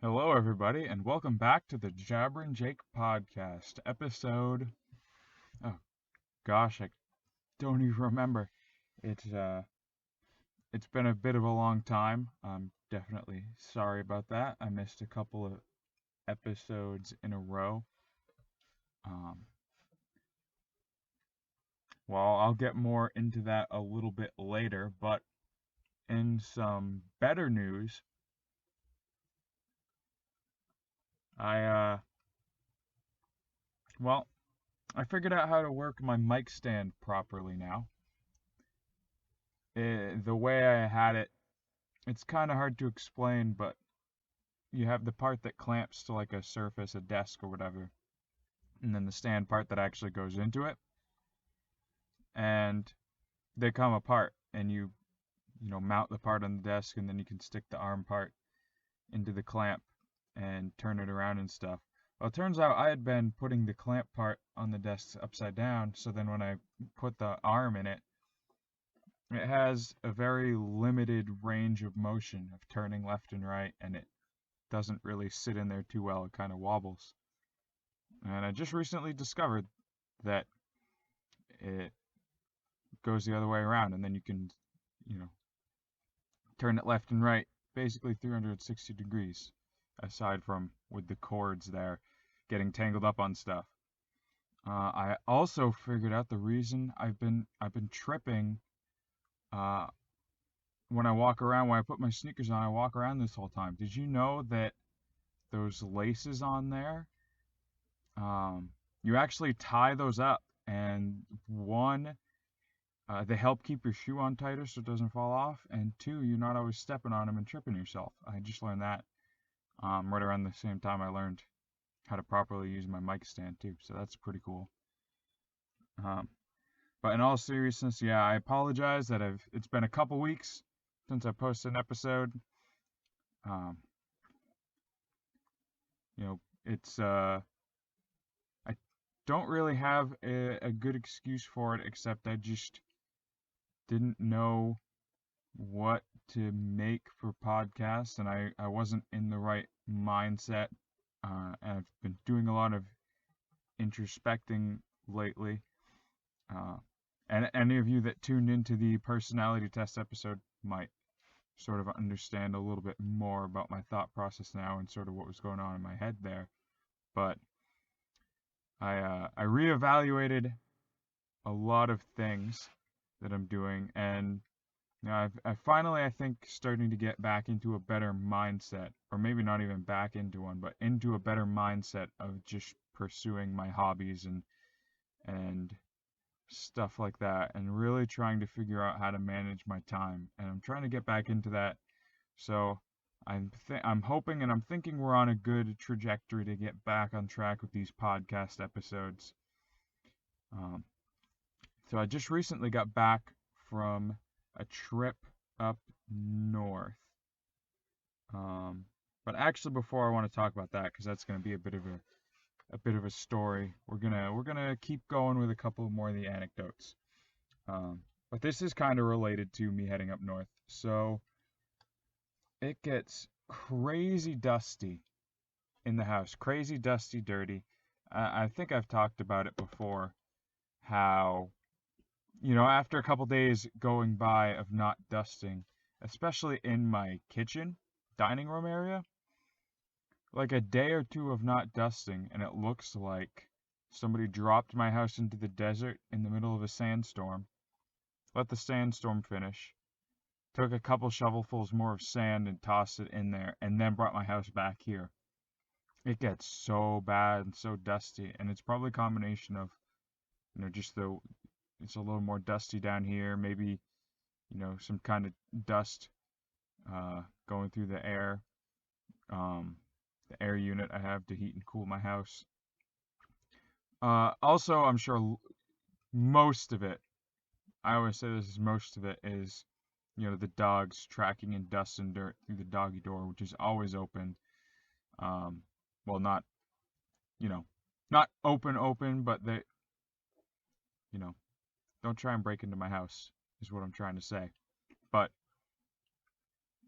Hello, everybody, and welcome back to the Jabbering Jake Podcast, episode. Oh gosh, I don't even remember. It's been a bit of a long time. I'm definitely sorry about that. I missed a couple of episodes in a row. Um, well, I'll get more into that a little bit later, but in some better news, I well, I figured out how to work my mic stand properly now. The way I had it, it's kind of hard to explain, but you have the part that clamps to like a surface, a desk or whatever, and then the stand part that actually goes into it, and they come apart, and you mount the part on the desk, and then you can stick the arm part into the clamp and turn it around and stuff. Well, it turns out I had been putting the clamp part on the desk upside down, so then when I put the arm in it, it has a very limited range of motion of turning left and right, and it doesn't really sit in there too well. It kind of wobbles. And I just recently discovered that it goes the other way around, and then you can, you know, turn it left and right, basically 360 degrees, aside from with the cords there getting tangled up on stuff. I also figured out the reason I've been tripping uh, when I walk around. When I put my sneakers on, I walk around this whole time. Did you know that those laces on there, um, you actually tie those up, and one, they help keep your shoe on tighter so it doesn't fall off, and two, you're not always stepping on them and tripping yourself. I just learned that right around the same time I learned how to properly use my mic stand too, so that's pretty cool. Um, but in all seriousness, yeah, I apologize that it's been a couple weeks since I posted an episode. Um, it's I don't really have a good excuse for it, except I just didn't know what to make for podcasts, and I wasn't in the right mindset. And I've been doing a lot of introspecting lately. Uh, and any of you that tuned into the personality test episode might sort of understand a little bit more about my thought process now and sort of what was going on in my head there. But I reevaluated a lot of things that I'm doing, and I finally, I think, starting to get back into a better mindset, or maybe not even back into one, but into a better mindset of just pursuing my hobbies and stuff like that, and really trying to figure out how to manage my time. And I'm trying to get back into that. So I'm hoping and I'm thinking we're on a good trajectory to get back on track with these podcast episodes. Um, so I just recently got back from a trip up north. Um, but actually, before I want to talk about that, because that's going to be a bit of a story, we're gonna keep going with a couple more of the anecdotes. But this is kind of related to me heading up north. So it gets crazy dusty in the house, crazy dusty, dirty. I think I've talked about it before. How after a couple days going by of not dusting, especially in my kitchen, dining room area, like a day or two of not dusting, and it looks like somebody dropped my house into the desert in the middle of a sandstorm, let the sandstorm finish, took a couple shovelfuls more of sand and tossed it in there, and then brought my house back here. It gets so bad and so dusty, and it's probably a combination of, just it's a little more dusty down here, maybe, some kind of dust going through um, the air unit I have to heat and cool my house. Also, I'm sure most of it, I always say this is most of it, is, the dogs tracking in dust and dirt through the doggy door, which is always open. Um, well, you know, not open, but you know, don't try and break into my house, is what I'm trying to say. But,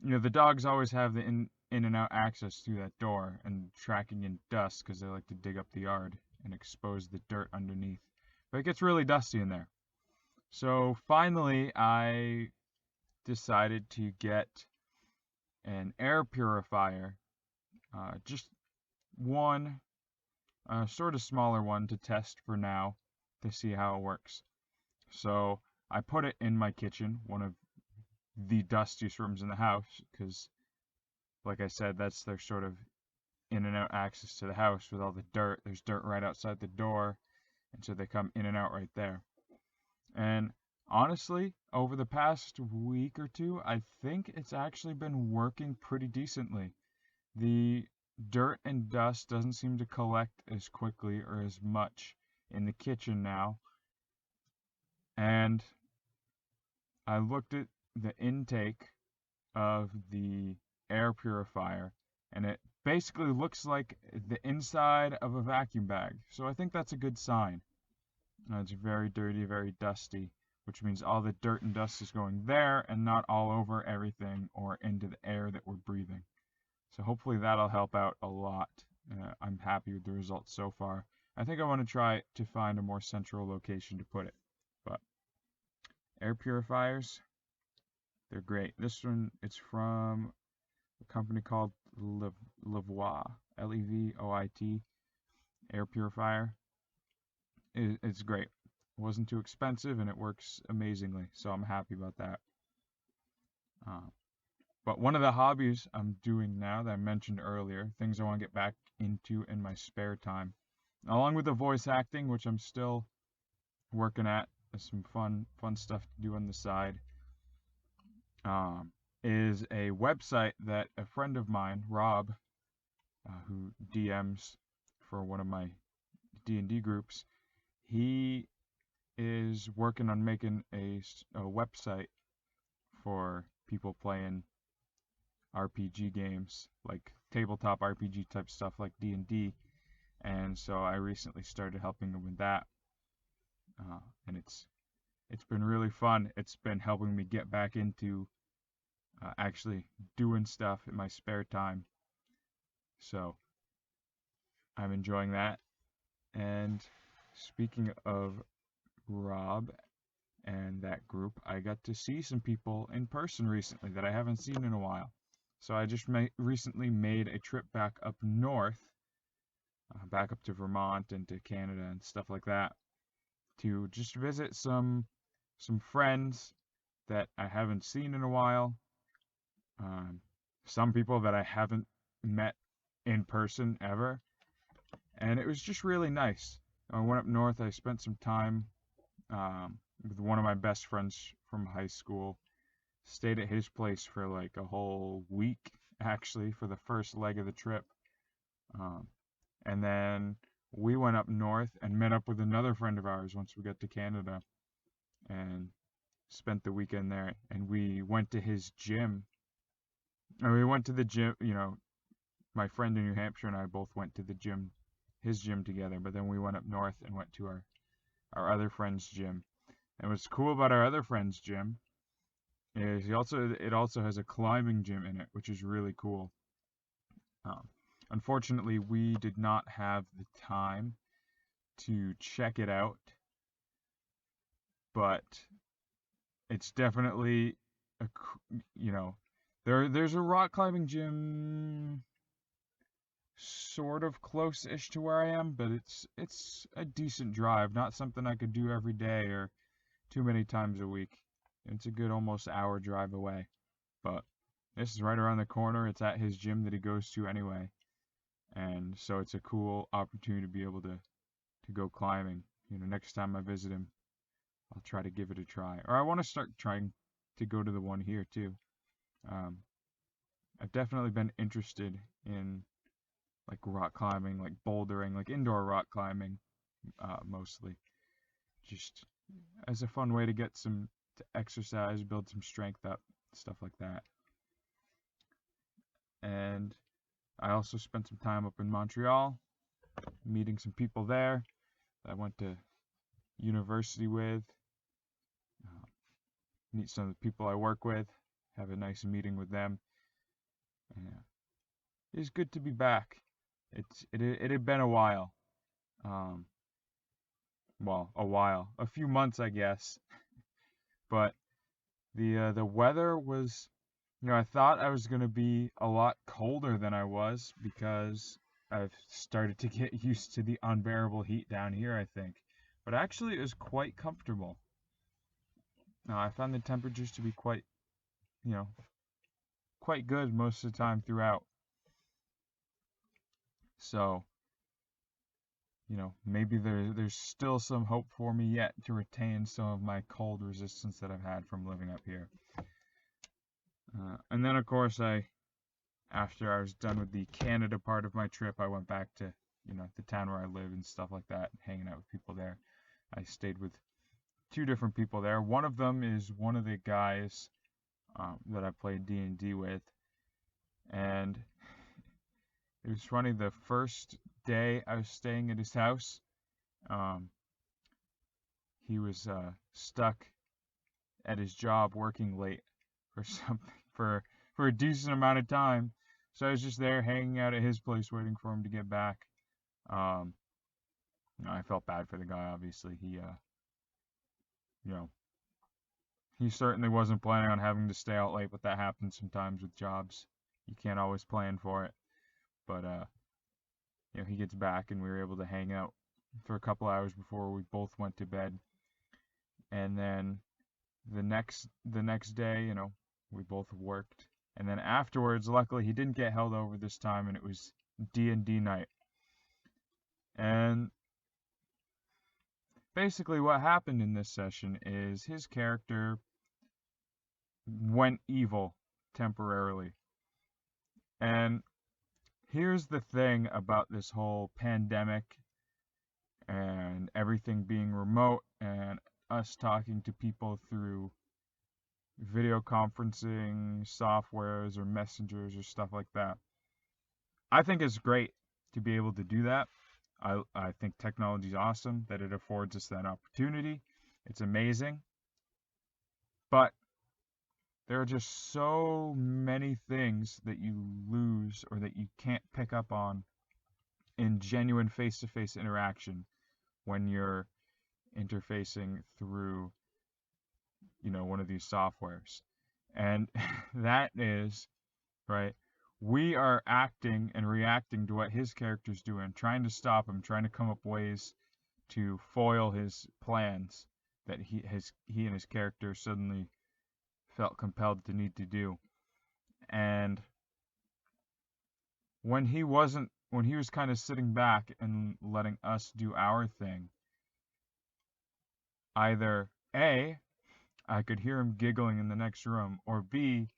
the dogs always have the in and out access through that door and tracking in dust because they like to dig up the yard and expose the dirt underneath. But it gets really dusty in there. So finally, I decided to get an air purifier, just one, sort of smaller one to test for now to see how it works. So I put it in my kitchen, one of the dustiest rooms in the house, because, like I said, that's their sort of in and out access to the house with all the dirt. There's dirt right outside the door, and so they come in and out right there. And honestly, over the past week or two, I think it's actually been working pretty decently. The dirt and dust doesn't seem to collect as quickly or as much in the kitchen now. And I looked at the intake of the air purifier, and it basically looks like the inside of a vacuum bag. So I think that's a good sign. It's very dirty, very dusty, which means all the dirt and dust is going there and not all over everything or into the air that we're breathing. So hopefully that'll help out a lot. I'm happy with the results so far. I think I want to try to find a more central location to put it. But air purifiers, they're great. This one, it's from a company called Levoit, Levoit air purifier. It's great. It wasn't too expensive and it works amazingly, so I'm happy about that. But one of the hobbies I'm doing now that I mentioned earlier, things I want to get back into in my spare time, along with the voice acting, which I'm still working at, there's some fun stuff to do on the side, is a website that a friend of mine, Rob, who DMs for one of my D&D groups, he is working on making a website for people playing RPG games, like tabletop RPG type stuff like D&D, and so I recently started helping him with that, and it's been really fun. It's been helping me get back into actually doing stuff in my spare time, so I'm enjoying that. And speaking of Rob and that group, I got to see some people in person recently that I haven't seen in a while. So I just recently made a trip back up north, back up to Vermont and to Canada and stuff like that, to just visit some friends that I haven't seen in a while, some people that I haven't met in person ever, and it was just really nice. I went up north. I spent some time with one of my best friends from high school. Stayed at his place for like a whole week, actually, for the first leg of the trip. And then we went up north and met up with another friend of ours once we got to Canada and spent the weekend there. And we went to his gym. And we went to the gym, my friend in New Hampshire and I both went to the gym, his gym together. But then we went up north and went to our other friend's gym. And what's cool about our other friend's gym is it also has a climbing gym in it, which is really cool. Unfortunately, we did not have the time to check it out, but it's definitely there's a rock climbing gym sort of close-ish to where I am, but it's a decent drive, not something I could do every day or too many times a week. It's a good almost hour drive away, but this is right around the corner. It's at his gym that he goes to anyway, and so it's a cool opportunity to be able to go climbing. Next time I visit him, I'll try to give it a try. Or I want to start trying to go to the one here too. I've definitely been interested in like rock climbing, like bouldering, like indoor rock climbing, mostly. Just as a fun way to get to exercise, build some strength up, stuff like that. And I also spent some time up in Montreal, meeting some people there that I went to university with, meet some of the people I work with, have a nice meeting with them. is good to be back. It had been a while. Um, well, a while, a few months, I guess. But the weather was, I thought I was gonna be a lot colder than I was because I've started to get used to the unbearable heat down here, I think. But actually, it was quite comfortable. I found the temperatures to be quite, you know, quite good most of the time throughout. So, maybe there's still some hope for me yet to retain some of my cold resistance that I've had from living up here. And then, of course, after I was done with the Canada part of my trip, I went back to, the town where I live and stuff like that, hanging out with people there. I stayed with two different people there. One of them is one of the guys that I played D&D with, and it was funny. The first day I was staying at his house, um, he was stuck at his job working late for something for a decent amount of time. So I was just there hanging out at his place waiting for him to get back. Um, I felt bad for the guy. Obviously, you know, he certainly wasn't planning on having to stay out late, but that happens sometimes with jobs. You can't always plan for it. But he gets back and we were able to hang out for a couple hours before we both went to bed. And then the next day, we both worked. And then afterwards, luckily he didn't get held over this time, and it was D&D night. And basically what happened in this session is his character went evil temporarily. And here's the thing about this whole pandemic and everything being remote and us talking to people through video conferencing softwares or messengers or stuff like that. I think it's great to be able to do that. I think technology is awesome that it affords us that opportunity. It's amazing. But there are just so many things that you lose or that you can't pick up on in genuine face-to-face interaction when you're interfacing through, one of these softwares. And that is, right, we are acting and reacting to what his character's doing, trying to stop him, trying to come up ways to foil his plans that he and his character suddenly felt compelled to need to do. And when he was kind of sitting back and letting us do our thing, either A, I could hear him giggling in the next room, or B,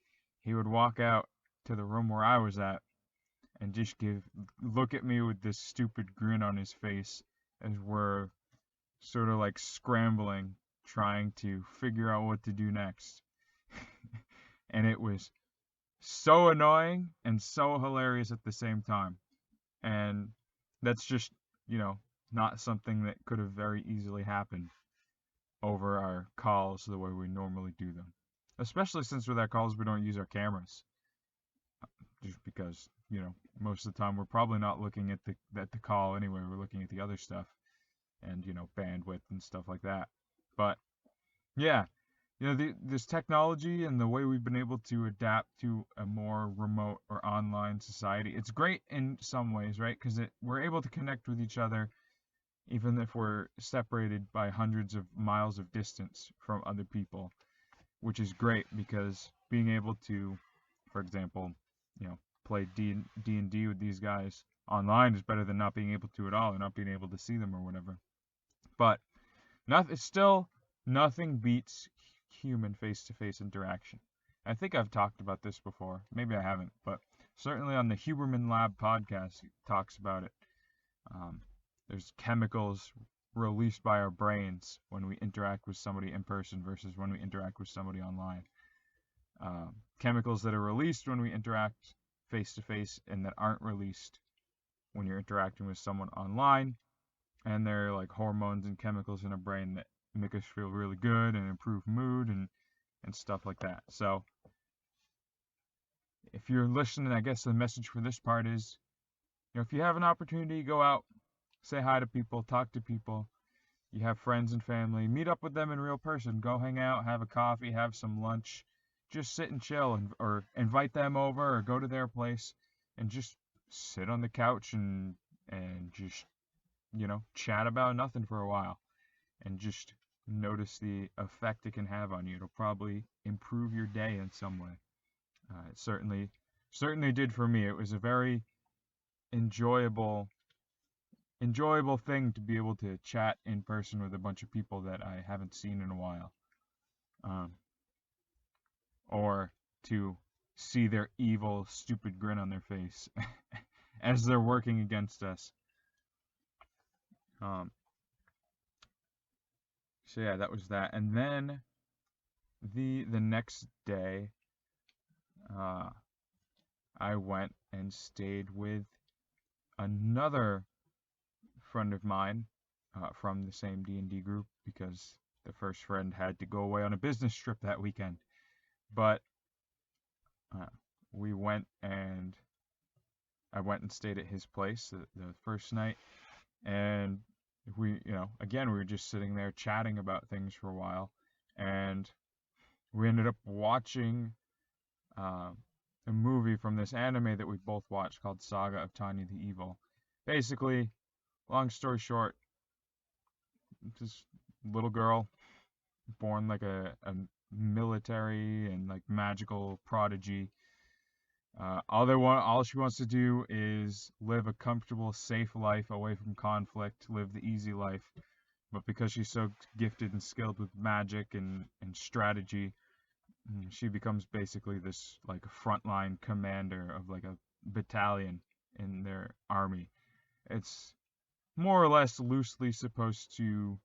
he would walk out to the room where I was at and just look at me with this stupid grin on his face as we're sort of like scrambling, trying to figure out what to do next. And it was so annoying and so hilarious at the same time. And that's just, not something that could have very easily happened over our calls the way we normally do them. Especially since with our calls we don't use our cameras. Just because, most of the time we're probably not looking at the call anyway, we're looking at the other stuff and, bandwidth and stuff like that. But yeah, this technology and the way we've been able to adapt to a more remote or online society, it's great in some ways, right? Because we're able to connect with each other even if we're separated by hundreds of miles of distance from other people, which is great because being able to, for example, play D&D with these guys online is better than not being able to at all or not being able to see them or whatever. But nothing beats human face-to-face interaction. I think I've talked about this before. Maybe I haven't, but certainly on the Huberman Lab podcast, it talks about it. There's chemicals released by our brains when we interact with somebody in person versus when we interact with somebody online. Chemicals that are released when we interact face-to-face and that aren't released when you're interacting with someone online. And they're like hormones and chemicals in our brain that make us feel really good and improve mood and stuff like that. So if you're listening, I guess the message for this part is, if you have an opportunity, go out, say hi to people, talk to people. You have friends and family, meet up with them in real person. Go hang out, have a coffee, have some lunch. Just sit and chill, or invite them over, or go to their place and just sit on the couch and just chat about nothing for a while, and just notice the effect it can have on you. It'll probably improve your day in some way. It certainly did for me. It was a very enjoyable thing to be able to chat in person with a bunch of people that I haven't seen in a while, um, or to see their evil, stupid grin on their face as they're working against us. Um, so yeah, that was that. And then the next day, I went and stayed with another friend of mine from the same D&D group, because the first friend had to go away on a business trip that weekend. But uh, I went and stayed at his place the first night, and again, we were just sitting there chatting about things for a while, and we ended up watching a movie from this anime that we both watched called Saga of Tanya the Evil. Basically, long story short, this little girl born like a military and like magical prodigy. All she wants to do is live a comfortable, safe life away from conflict, live the easy life. But because she's so gifted and skilled with magic and strategy, she becomes basically this like frontline commander of like a battalion in their army. It's more or less loosely supposed to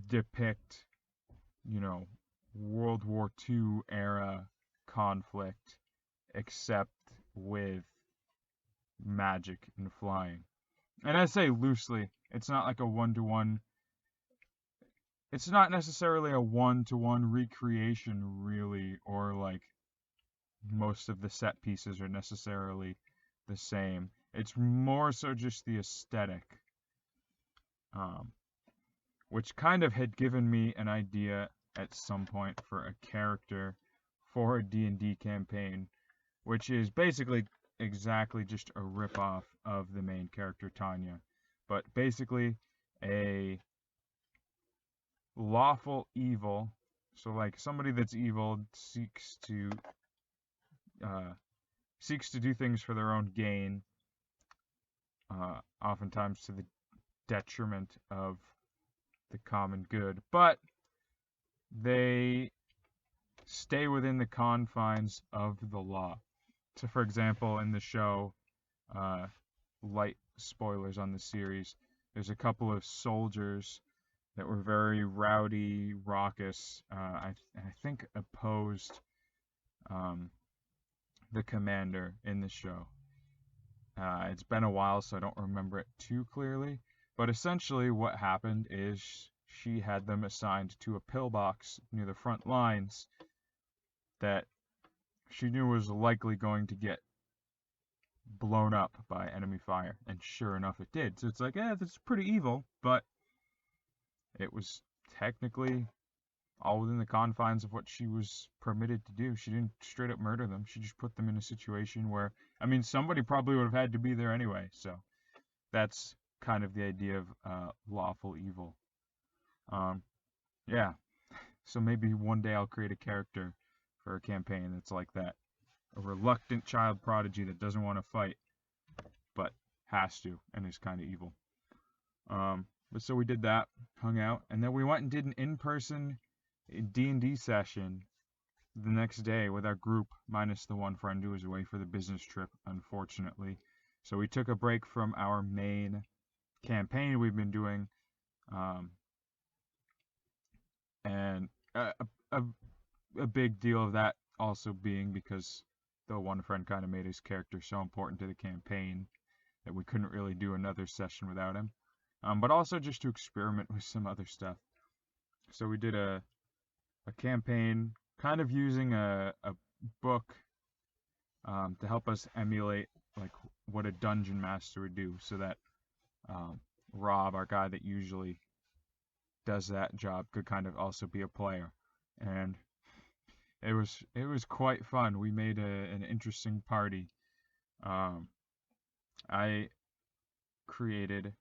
depict, World War II era conflict, except with magic and flying. And I say loosely, it's not like a one-to-one. It's not necessarily a one-to-one recreation, really, or like most of the set pieces are necessarily the same. It's more so just the aesthetic, which kind of had given me an idea at some point for a character for a D&D campaign, which is basically exactly just a ripoff of the main character Tanya, but basically a lawful evil. So like somebody that's evil seeks to do things for their own gain, oftentimes to the detriment of the common good, but they stay within the confines of the law. So, for example, in the show, light spoilers on the series, there's a couple of soldiers that were very rowdy, raucous, I think opposed the commander in the show. It's been a while, so I don't remember it too clearly. But essentially what happened is she had them assigned to a pillbox near the front lines that she knew was likely going to get blown up by enemy fire. And sure enough, it did. So it's like, that's pretty evil, but it was technically all within the confines of what she was permitted to do. She didn't straight up murder them. She just put them in a situation where, somebody probably would have had to be there anyway. So that's kind of the idea of lawful evil. Yeah. So maybe one day I'll create a character for a campaign that's like that. A reluctant child prodigy that doesn't want to fight, but has to, and is kind of evil. But so we did that, hung out, and then we went and did an in-person D&D session the next day with our group, minus the one friend who was away for the business trip, unfortunately. So we took a break from our main campaign we've been doing, and a big deal of that also being because the one friend kind of made his character so important to the campaign that we couldn't really do another session without him. But also just to experiment with some other stuff. So we did a campaign kind of using a book to help us emulate like what a dungeon master would do, so that Rob, our guy that usually does that job, could kind of also be a player. And it was quite fun. We made an interesting party. Um, I created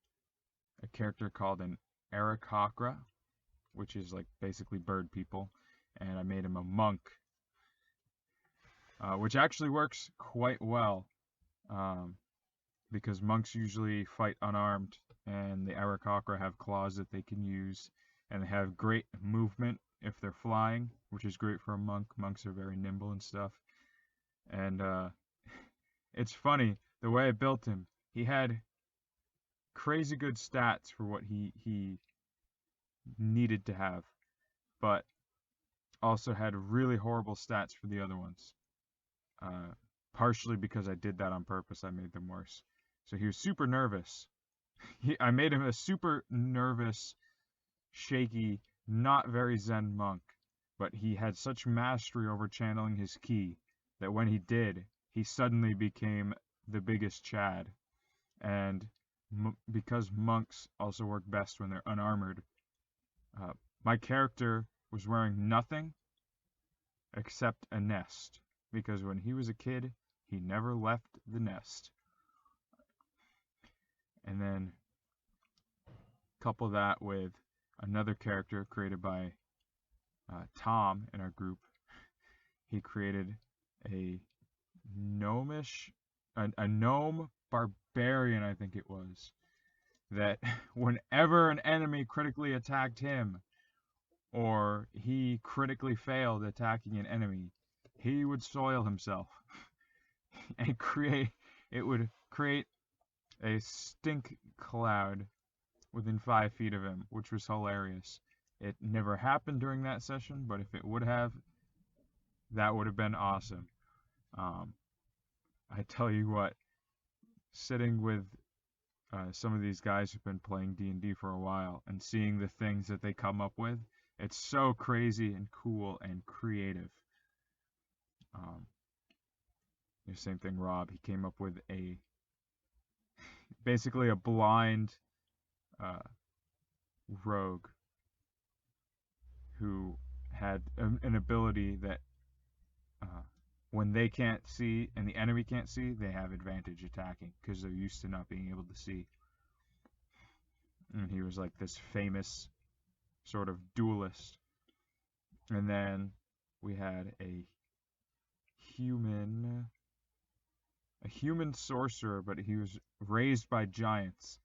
a character called an Aarakocra, which is like basically bird people, and I made him a monk, which actually works quite well, um, because monks usually fight unarmed, and the Aarakocra have claws that they can use, and they have great movement if they're flying, which is great for a monk. Monks are very nimble and stuff. And it's funny, the way I built him, he had crazy good stats for what he needed to have, but also had really horrible stats for the other ones. Uh, Partially because I did that on purpose, I made them worse. So he was super nervous. I made him a super nervous, shaky, not very zen monk, but he had such mastery over channeling his ki that when he did, he suddenly became the biggest Chad. And because monks also work best when they're unarmored, uh, my character was wearing nothing except a nest, because when he was a kid, he never left the nest. And then couple that with another character created by Tom in our group. He created a gnomish, a gnome barbarian, I think it was, that whenever an enemy critically attacked him, or he critically failed attacking an enemy, he would soil himself and it would create a stink cloud within 5 feet of him, which was hilarious. It never happened during that session, but if it would have, that would have been awesome. Um, I tell you what, sitting with some of these guys who've been playing D&D for a while and seeing the things that they come up with, it's so crazy and cool and creative. The same thing, Rob. He came up with basically a blind uh, rogue who had an ability that uh, when they can't see and the enemy can't see, they have advantage attacking because they're used to not being able to see. And he was like this famous sort of duelist. And then we had a human sorcerer, but he was raised by giants.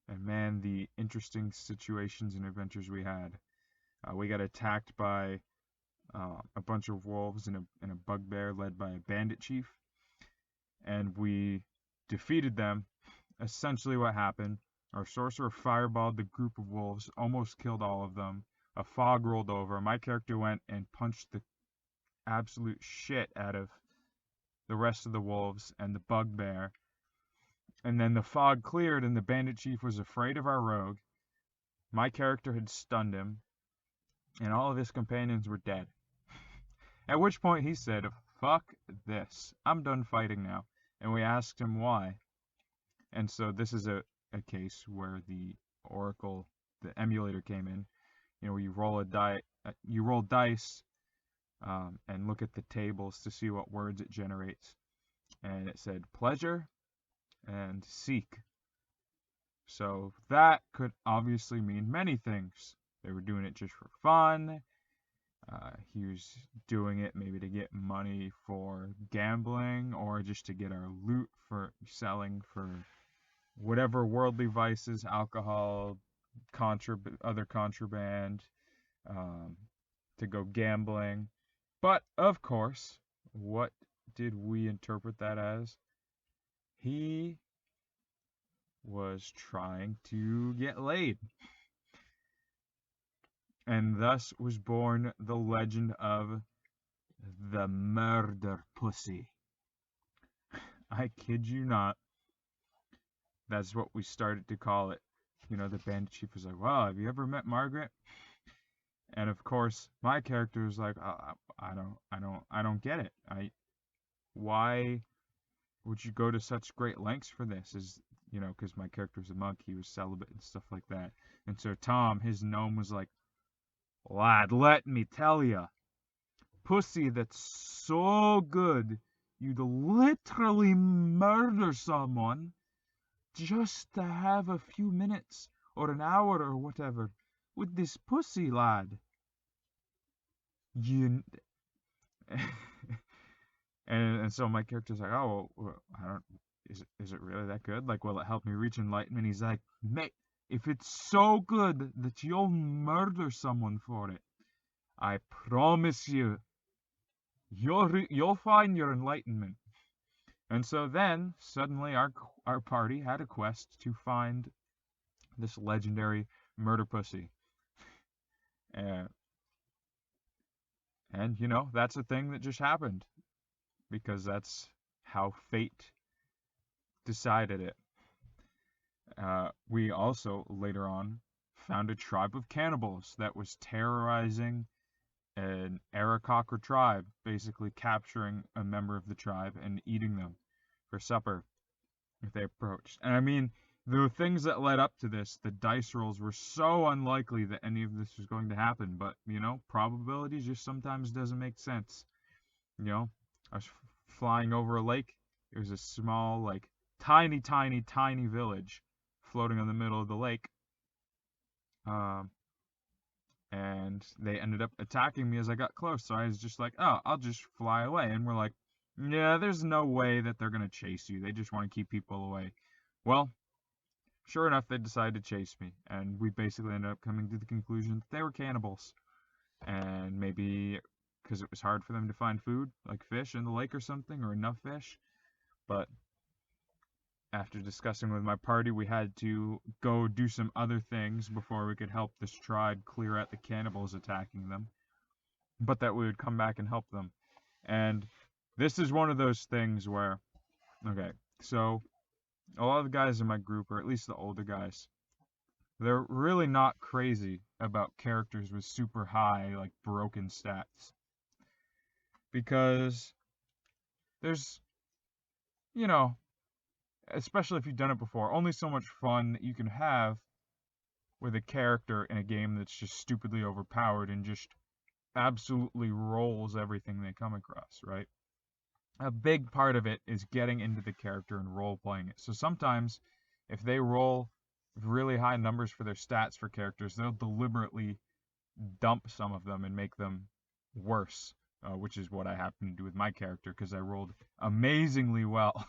And man, the interesting situations and adventures we had. We got attacked by a bunch of wolves and a bugbear led by a bandit chief, and we defeated them. Essentially what happened, our sorcerer fireballed the group of wolves, almost killed all of them. A fog rolled over. My character went and punched the absolute shit out of the rest of the wolves and the bugbear. And then the fog cleared and the bandit chief was afraid of our rogue. My character had stunned him, and all of his companions were dead. At which point he said, "Fuck this. I'm done fighting now." And we asked him why. And so this is a case where the Oracle, the emulator came in. You know, you roll dice and look at the tables to see what words it generates. And it said pleasure and seek. So that could obviously mean many things. They were doing it just for fun. He was doing it maybe to get money for gambling, or just to get our loot for selling for whatever worldly vices, alcohol, other contraband, to go gambling. But of course, what did we interpret that as? He was trying to get laid. And thus was born the legend of the murder pussy. I kid you not. That's what we started to call it. You know, the bandit chief was like, "Wow, have you ever met Margaret?" And of course, my character is like, I don't get it. Why would you go to such great lengths for this? Because my character's a monk, he was celibate and stuff like that. And so Tom, his gnome, was like, lad, let me tell ya, pussy that's so good, you'd literally murder someone just to have a few minutes or an hour or whatever with this pussy, lad. You. And so my character's like, oh, well, I don't. Is it really that good? Like, will it help me reach enlightenment? He's like, mate, if it's so good that you'll murder someone for it, I promise you, you'll find your enlightenment. And so then suddenly our party had a quest to find this legendary murder pussy. Uh, and that's a thing that just happened because that's how fate decided it. We also later on found a tribe of cannibals that was terrorizing an Arakocra tribe, basically capturing a member of the tribe and eating them for supper if they approached. And I mean, the things that led up to this, the dice rolls were so unlikely that any of this was going to happen. But, probability just sometimes doesn't make sense. I was flying over a lake. It was a small, like, tiny, tiny, tiny village floating in the middle of the lake. And they ended up attacking me as I got close. So I was just like, oh, I'll just fly away. And we're like, yeah, there's no way that they're going to chase you. They just want to keep people away. Well, sure enough, they decided to chase me. And we basically ended up coming to the conclusion that they were cannibals. And maybe because it was hard for them to find food, like fish in the lake or something, or enough fish. But after discussing with my party, we had to go do some other things before we could help this tribe clear out the cannibals attacking them. But that we would come back and help them. And this is one of those things where, okay, so a lot of the guys in my group, or at least the older guys, they're really not crazy about characters with super high, like, broken stats. Because there's, especially if you've done it before, only so much fun that you can have with a character in a game that's just stupidly overpowered and just absolutely rolls everything they come across, right? A big part of it is getting into the character and role playing it. So sometimes if they roll really high numbers for their stats for characters, they'll deliberately dump some of them and make them worse, which is what I happened to do with my character because I rolled amazingly well.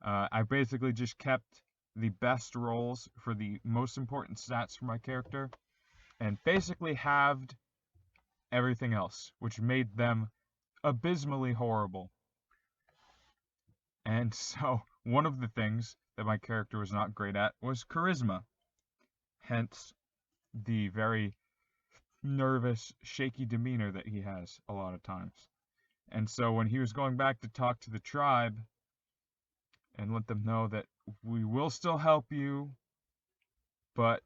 I basically just kept the best rolls for the most important stats for my character and basically halved everything else, which made them abysmally horrible. And so one of the things that my character was not great at was charisma. Hence the very nervous, shaky demeanor that he has a lot of times. And so when he was going back to talk to the tribe and let them know that we will still help you, but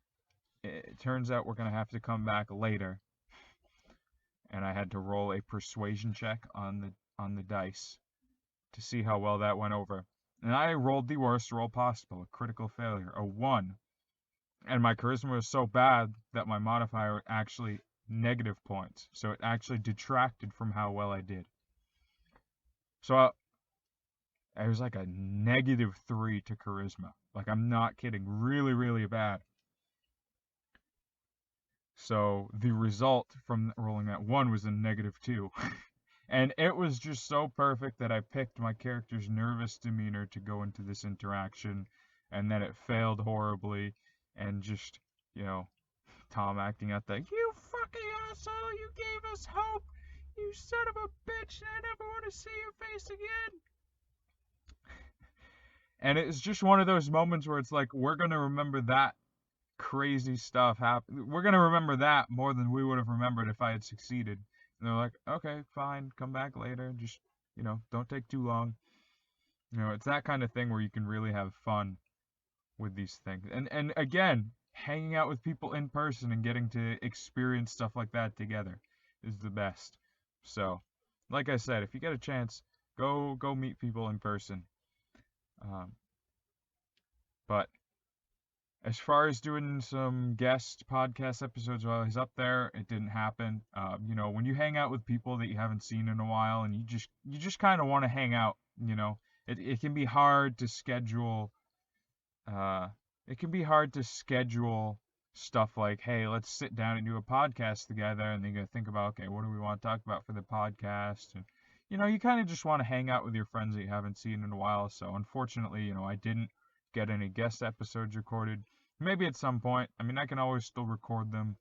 it turns out we're going to have to come back later. And I had to roll a persuasion check on the dice to see how well that went over. And I rolled the worst roll possible, a critical failure, a 1. And my charisma was so bad that my modifier actually negative points. So it actually detracted from how well I did. So it was like a -3 to charisma. Like, I'm not kidding. Really, really bad. So the result from rolling that 1 was a -2. And it was just so perfect that I picked my character's nervous demeanor to go into this interaction, and then it failed horribly, and just, Tom acting out the, you fucking asshole, you gave us hope, you son of a bitch, I never want to see your face again. And it's just one of those moments where it's like, we're going to remember that crazy stuff happen. We're going to remember that more than we would have remembered if I had succeeded. And they're like, okay, fine, come back later. Just, don't take too long. It's that kind of thing where you can really have fun with these things. And again, hanging out with people in person and getting to experience stuff like that together is the best. So, like I said, if you get a chance, go meet people in person. Um, but as far as doing some guest podcast episodes while he's up there, it didn't happen. When you hang out with people that you haven't seen in a while, and you just kind of want to hang out, it can be hard to schedule. Uh, it can be hard to schedule stuff like, hey, let's sit down and do a podcast together, and then you gotta think about, okay, what do we want to talk about for the podcast? And you kind of just want to hang out with your friends that you haven't seen in a while. So unfortunately, I didn't get any guest episodes recorded. Maybe at some point. I mean, I can always still record them,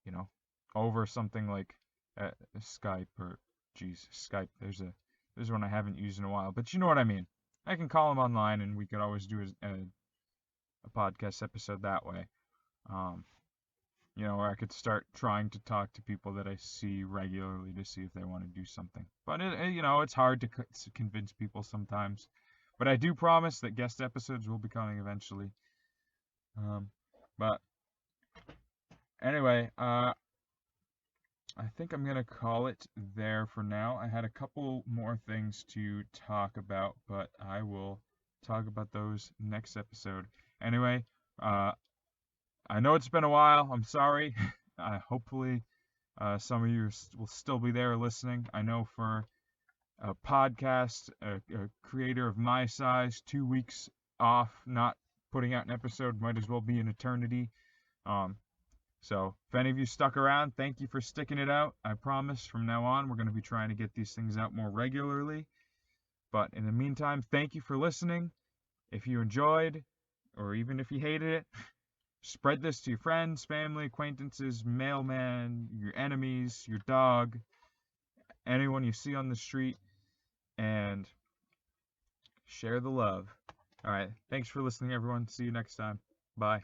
you know, over something like Skype or, geez, Skype. There's one I haven't used in a while, but you know what I mean. I can call them online, and we could always do a podcast episode that way. Um, or I could start trying to talk to people that I see regularly to see if they want to do something. But it's hard to convince people sometimes. But I do promise that guest episodes will be coming eventually. But anyway, I think I'm gonna call it there for now. I had a couple more things to talk about, but I will talk about those next episode. Anyway, I know it's been a while. I'm sorry. Hopefully, some of you will still be there listening. I know for a podcast, a creator of my size, 2 weeks off, not putting out an episode might as well be an eternity. So if any of you stuck around, thank you for sticking it out. I promise from now on we're going to be trying to get these things out more regularly. But in the meantime, thank you for listening. If you enjoyed, or even if you hated it, spread this to your friends, family, acquaintances, mailman, your enemies, your dog, anyone you see on the street, and share the love. All right. Thanks for listening, everyone. See you next time. Bye.